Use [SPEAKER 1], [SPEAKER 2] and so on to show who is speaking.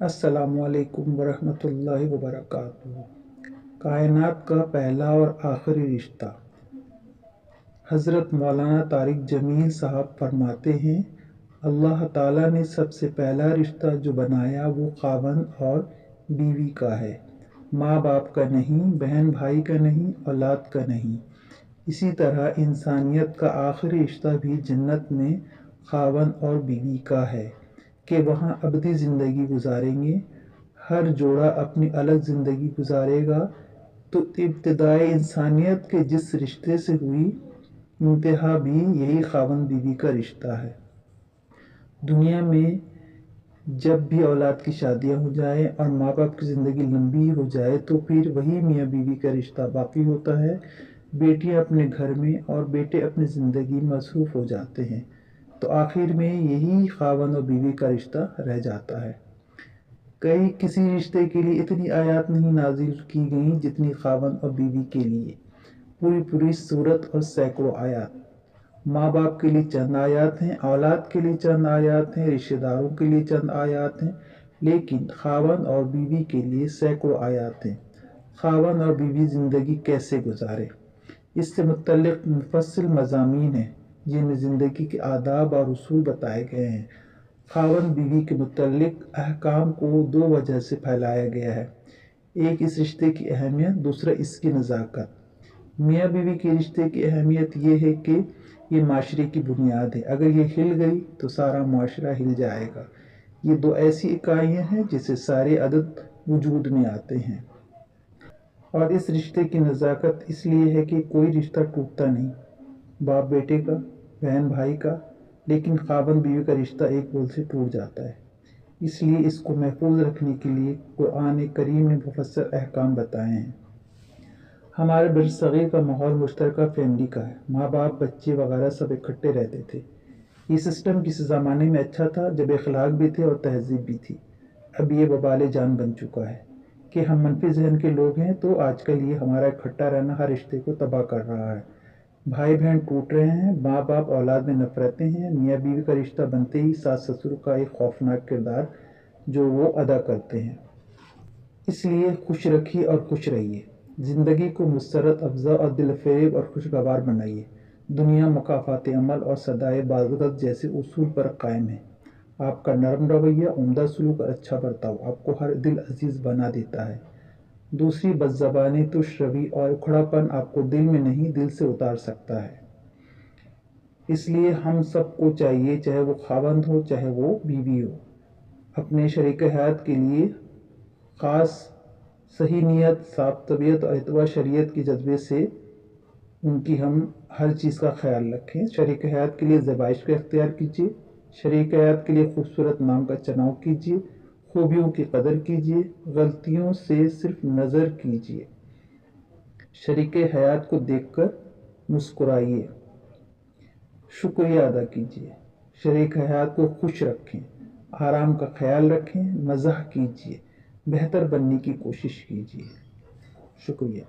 [SPEAKER 1] अस्सलामु अलैकुम वरहमतुल्लाहि वबरकातुहू। कायनात का पहला और आखिरी रिश्ता। हज़रत मौलाना तारिक जमील साहब फरमाते हैं, अल्लाह ताला ने सबसे पहला रिश्ता जो बनाया वो खावंद और बीवी का है, माँ बाप का नहीं, बहन भाई का नहीं, औलाद का नहीं। इसी तरह इंसानियत का आखिरी रिश्ता भी जन्नत में खावंद और बीवी का है कि वहाँ अबदी ज़िंदगी गुजारेंगे। हर जोड़ा अपनी अलग ज़िंदगी गुजारेगा। तो इब्तिदाए इंसानियत के जिस रिश्ते से हुई, इंतहा भी यही खावंद बीवी का रिश्ता है। दुनिया में जब भी औलाद की शादियाँ हो जाए और माँ बाप की ज़िंदगी लंबी हो जाए तो फिर वही मियाँ बीवी का रिश्ता बाकी होता है। बेटियाँ अपने घर में और बेटे अपनी ज़िंदगी मसरूफ़ हो जाते हैं, तो आखिर में यही खावंद और बीवी का रिश्ता रह जाता है। किसी रिश्ते के लिए इतनी आयत नहीं नाजिल की गई जितनी खावंद और बीवी के लिए। पूरी सूरत और सैकड़ों आयत। माँ बाप के लिए चंद आयत हैं, औलाद के लिए चंद आयत हैं, रिश्तेदारों के लिए चंद आयत हैं, लेकिन खावंद और बीवी के लिए सैकड़ों आयत हैं। खावंद और बीवी ज़िंदगी कैसे गुजारे, इससे मुतल्लिक़ मुफस्सिल मज़ामीन हैं जिनमें ज़िंदगी के आदाब और उसूल बताए गए हैं। खावंद बीवी के मुतल्लिक़ अहकाम को दो वजह से फैलाया गया है, एक इस रिश्ते की अहमियत, दूसरा इसकी नज़ाकत। मियाँ बीवी के रिश्ते की अहमियत ये है कि ये माशरे की बुनियाद है। अगर ये हिल गई तो सारा माशरा हिल जाएगा। ये दो ऐसी इकाइयाँ हैं जिससे सारे अदद वजूद में आते हैं। और इस रिश्ते की नज़ाकत इसलिए है कि कोई रिश्ता टूटता नहीं, बाप बेटे का, बहन भाई का, लेकिन खावंद बीवी का रिश्ता एक बोल से टूट जाता है। इसलिए इसको महफूज रखने के लिए कुरान करीम ने मुफस्सल अहकाम बताए हैं। हमारे बरसग़ीर का माहौल मुश्तरका फैमिली का है। माँ बाप, बच्चे वगैरह सब इकट्ठे रहते थे। ये सिस्टम किसी ज़माने में अच्छा था जब अखलाक भी थे और तहजीब भी थी। अब ये वबाल जान बन चुका है कि हम मनफी जहन के लोग हैं, तो आजकल ये हमारा इकट्ठा रहना हर रिश्ते को तबाह कर रहा है। भाई बहन टूट रहे हैं, माँ बाप औलाद में नफरतें हैं। मियाँ बीवी का रिश्ता बनते ही सास ससुर का एक खौफनाक किरदार जो वो अदा करते हैं। इसलिए खुश रखिए और खुश रहिए। ज़िंदगी को मुसरत अफ़ज़ा और दिलफरेब और खुशगवार बनाइए। दुनिया मुकाफ़ात अमल और सदाए बाज़गत जैसे उसूल पर कायम है। आपका नरम रवैया, उम्दा सलूक और अच्छा बर्ताव आपको हर दिल अजीज़ बना देता है। दूसरी बदज़बानी, तुश रवि और उखड़ापन आपको दिल में नहीं दिल से उतार सकता है। इसलिए हम सबको चाहिए, चाहे वो खावंद हो चाहे वो बीवी हो, अपने शरीक हयात के लिए ख़ास सही नीयत, साफ तबीयत और इत्वा शरीयत के जज्बे से उनकी हम हर चीज़ का ख्याल रखें। शरीक हयात के लिए ज़बाइश का इख्तियार कीजिए। शरीक हयात के लिए खूबसूरत नाम का चुनाव कीजिए। खूबियों की कदर कीजिए, गलतियों से सिर्फ नज़र कीजिए। शरीक हयात को देखकर मुस्कुराइए, शुक्रिया अदा कीजिए। शरीक हयात को खुश रखें, आराम का ख्याल रखें, मज़ाह कीजिए, बेहतर बनने की कोशिश कीजिए। शुक्रिया।